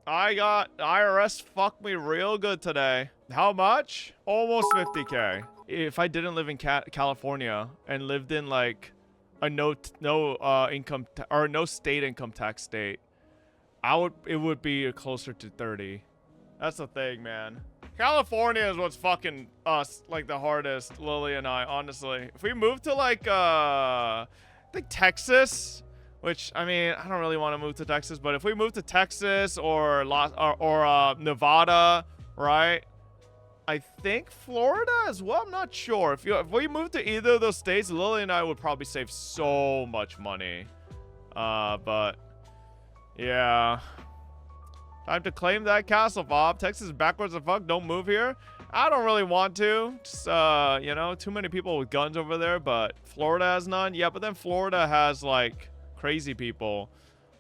I got IRS fucked me real good today. How much? Almost 50K. If I didn't live in California and lived in like a no state income tax state, it would be closer to 30. That's the thing, man. California is what's fucking us like the hardest, Lily and I, honestly. If we move to like I think Texas, which I mean, I don't really want to move to Texas, but if we move to Texas or Nevada, right? I think Florida as well. I'm not sure. If we move to either of those states, Lily and I would probably save so much money. But yeah. Time to claim that castle, Bob. Texas is backwards as fuck. Don't move here. I don't really want to. Just, you know, too many people with guns over there, but Florida has none. Yeah, but then Florida has, like, crazy people.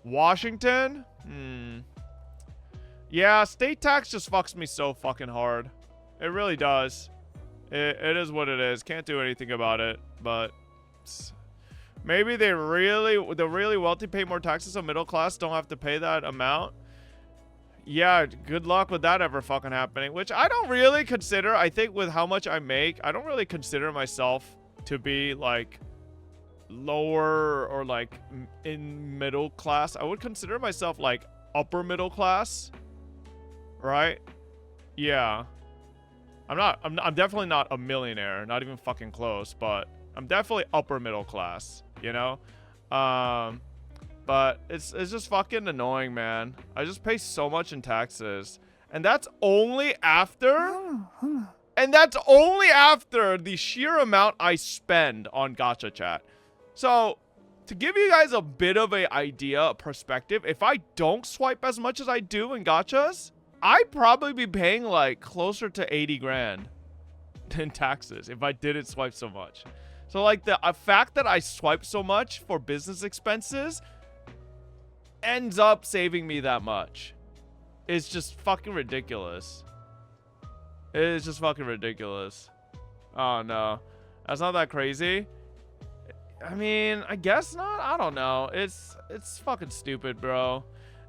Washington? Yeah, state tax just fucks me so fucking hard. It really does. It is what it is. Can't do anything about it, but maybe the really wealthy pay more taxes, so middle class don't have to pay that amount. Yeah, good luck with that ever fucking happening, which I don't really consider. I think with how much I make, I don't really consider myself to be like lower or like in middle class. I would consider myself like upper middle class, right? Yeah. I'm definitely not a millionaire, not even fucking close, but I'm definitely upper middle class, you know? But it's just fucking annoying, man. I just pay so much in taxes. And that's only after the sheer amount I spend on gacha chat. So, to give you guys a bit of an idea, a perspective, if I don't swipe as much as I do in gachas, I'd probably be paying like closer to 80 grand in taxes if I didn't swipe so much. So like the fact that I swipe so much for business expenses ends up saving me that much. It's just fucking ridiculous. It is just fucking ridiculous. Oh no, that's not that crazy. I mean, I guess not. I don't know. It's fucking stupid, bro.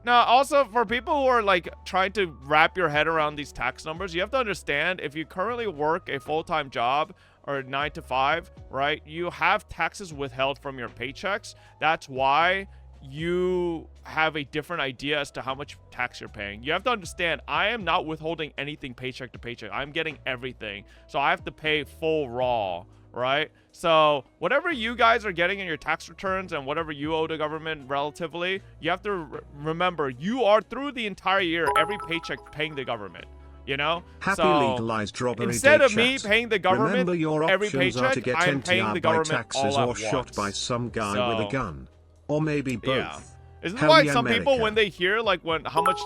Now, also, for people who are, like, trying to wrap your head around these tax numbers, you have to understand, if you currently work a full-time job or 9 to 5, right, you have taxes withheld from your paychecks. That's why you have a different idea as to how much tax you're paying. You have to understand, I am not withholding anything paycheck to paycheck. I'm getting everything. So I have to pay full raw, right? So whatever you guys are getting in your tax returns and whatever you owe the government relatively, you have to remember you are through the entire year, every paycheck paying the government, you know? Happy so legalized robbery instead of chat. me paying the government Remember your every options are paycheck, to get I'm paying the NTR by government taxes all or at shot once. by some guy with a gun. Or maybe both. Yeah. Isn't Hell why yeah, some people, America. when they hear like how much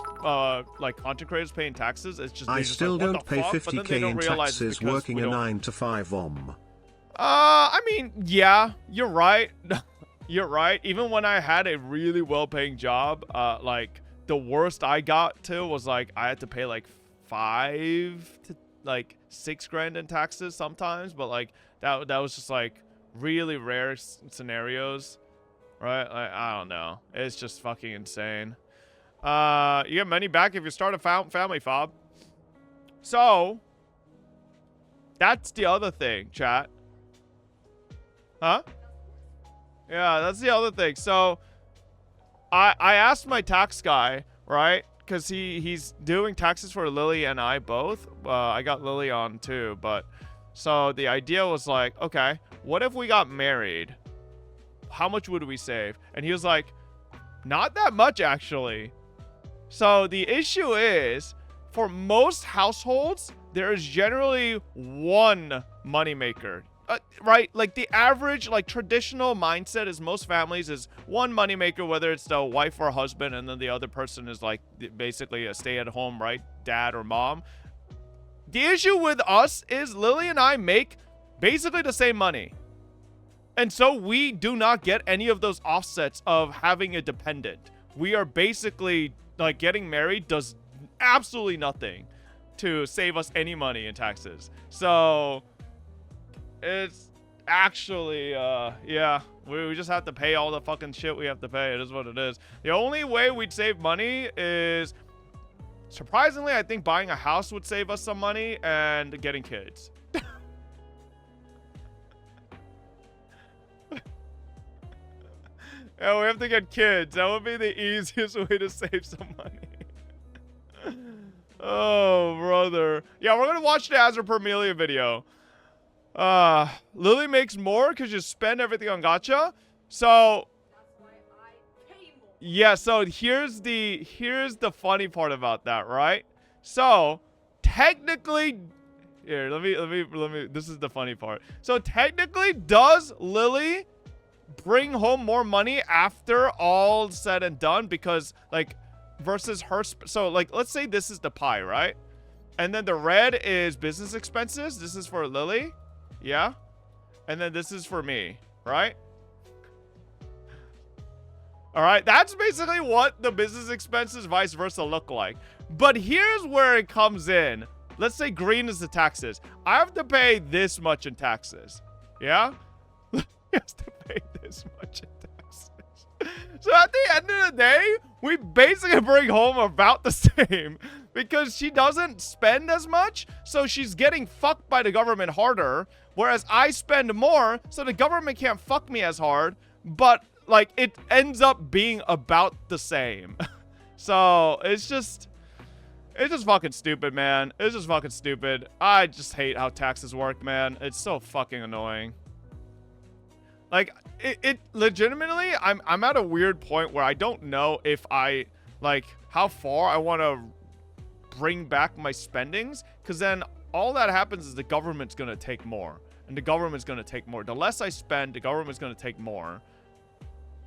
like content creators pay in taxes, it's just I just still like, what don't the pay fuck? But then they 50k don't in realize it's taxes because working we a don't- 9 to 5 I mean, yeah, you're right. You're right. Even when I had a really well-paying job, like the worst I got to was like I had to pay like 5 to like 6 grand in taxes sometimes, but like that was just like really rare scenarios, right? Like, I don't know. It's just fucking insane. You get money back if you start a family, fob. So that's the other thing, chat. Huh? Yeah, that's the other thing. So I asked my tax guy, right? Because he's doing taxes for Lily and I both. I got Lily on too, but so the idea was like, okay, what if we got married? How much would we save? And he was like, not that much actually. So the issue is, for most households, there is generally one moneymaker. Right? Like the average, like traditional mindset is most families is one moneymaker, whether it's the wife or husband, and then the other person is like basically a stay-at-home, right? Dad or mom. The issue with us is Lily and I make basically the same money. And so we do not get any of those offsets of having a dependent. We are basically like getting married does absolutely nothing to save us any money in taxes. So it's actually, yeah, we just have to pay all the fucking shit we have to pay. It is what it is. The only way we'd save money is Surprisingly, I think buying a house would save us some money and getting kids. Yeah, we have to get kids. That would be the easiest way to save some money. Oh, brother. Yeah, we're gonna watch the Azure Permelia video. Lily makes more because you spend everything on gacha. So yeah, so here's the funny part about that, right? So technically, here, let me this is the funny part. So technically, does Lily bring home more money after all said and done? Because like versus her, so like let's say this is the pie, right? And then the red is business expenses. This is for Lily. Yeah. And then this is for me, right? All right. That's basically what the business expenses vice versa look like. But here's where it comes in. Let's say green is the taxes. I have to pay this much in taxes. Yeah? I have to pay this much in taxes. So at the end of the day, we basically bring home about the same because she doesn't spend as much. So she's getting fucked by the government harder. Whereas I spend more, so the government can't fuck me as hard. But like it ends up being about the same. So it's just fucking stupid, man. It's just fucking stupid. I just hate how taxes work, man. It's so fucking annoying. Like it legitimately, I'm at a weird point where I don't know if I like how far I want to bring back my spendings, because then all that happens is the government's gonna take more, and the government's gonna take more. The less I spend, the government's gonna take more.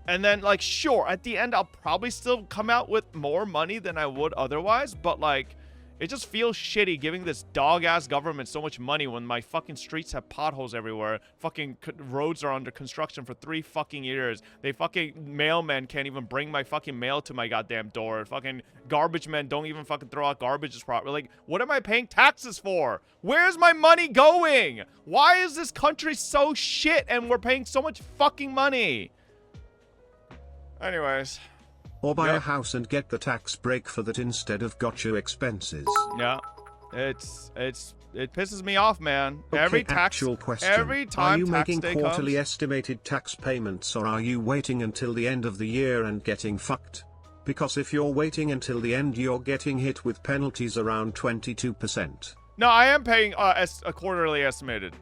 And then, like, sure, at the end, I'll probably still come out with more money than I would otherwise. But, like, it just feels shitty giving this dog-ass government so much money when my fucking streets have potholes everywhere. Fucking roads are under construction for 3 fucking years. They fucking mailmen can't even bring my fucking mail to my goddamn door. Fucking garbage men don't even fucking throw out garbage properly. Like, what am I paying taxes for? Where's my money going? Why is this country so shit and we're paying so much fucking money? Anyways. Or buy a house and get the tax break for that instead of gotcha expenses. Yeah. It pisses me off, man. Okay, every tax actual question. Every time are you tax making day quarterly comes, estimated tax payments, or are you waiting until the end of the year and getting fucked? Because if you're waiting until the end, you're getting hit with penalties around 22%. No, I am paying a quarterly estimated.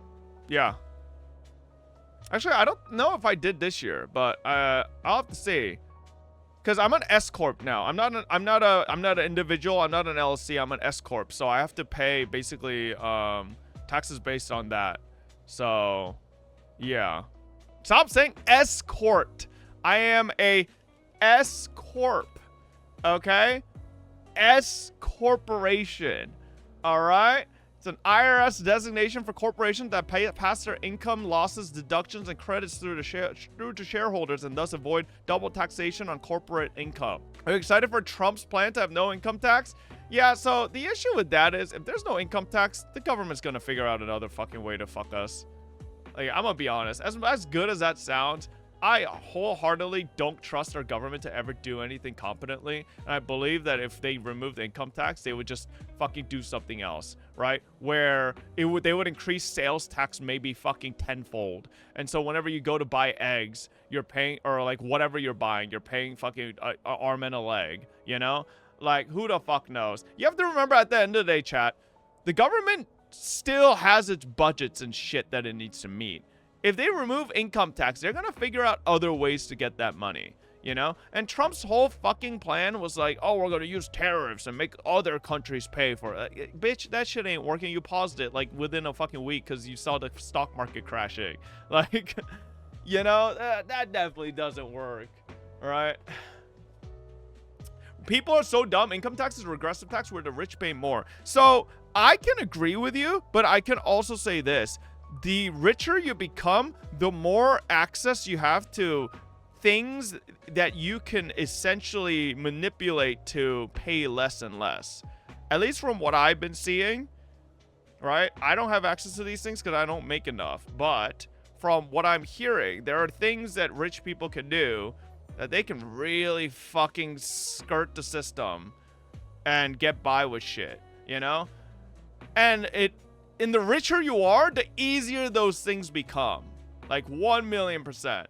Yeah. Actually, I don't know if I did this year, but I'll have to see. Cause I'm an S corp now. I'm not an individual. I'm not an LLC. I'm an S corp. So I have to pay basically taxes based on that. So yeah. Stop saying S corp. I am a S corp. Okay? S corporation. All right? It's an IRS designation for corporations that pass their income, losses, deductions, and credits through to shareholders and thus avoid double taxation on corporate income. Are you excited for Trump's plan to have no income tax? Yeah, so the issue with that is if there's no income tax, the government's gonna figure out another fucking way to fuck us. Like, I'm gonna be honest. As good as that sounds, I wholeheartedly don't trust our government to ever do anything competently. And I believe that if they removed the income tax, they would just fucking do something else, right? Where they would increase sales tax maybe fucking tenfold. And so whenever you go to buy eggs, you're paying, or like whatever you're buying, you're paying fucking an arm and a leg, you know? Like, who the fuck knows? You have to remember at the end of the day, chat, the government still has its budgets and shit that it needs to meet. If they remove income tax, they're gonna figure out other ways to get that money, you know? And Trump's whole fucking plan was like, oh, we're gonna use tariffs and make other countries pay for it. Bitch, that shit ain't working. You paused it like within a fucking week because you saw the stock market crashing. Like, you know, that definitely doesn't work, all right? People are so dumb. Income tax is regressive tax where the rich pay more. So I can agree with you, but I can also say this. The richer you become, the more access you have to things that you can essentially manipulate to pay less and less. At least from what I've been seeing, right? I don't have access to these things because I don't make enough. But from what I'm hearing, there are things that rich people can do that they can really fucking skirt the system and get by with shit, you know? And in the richer you are, the easier those things become. Like 1,000,000%.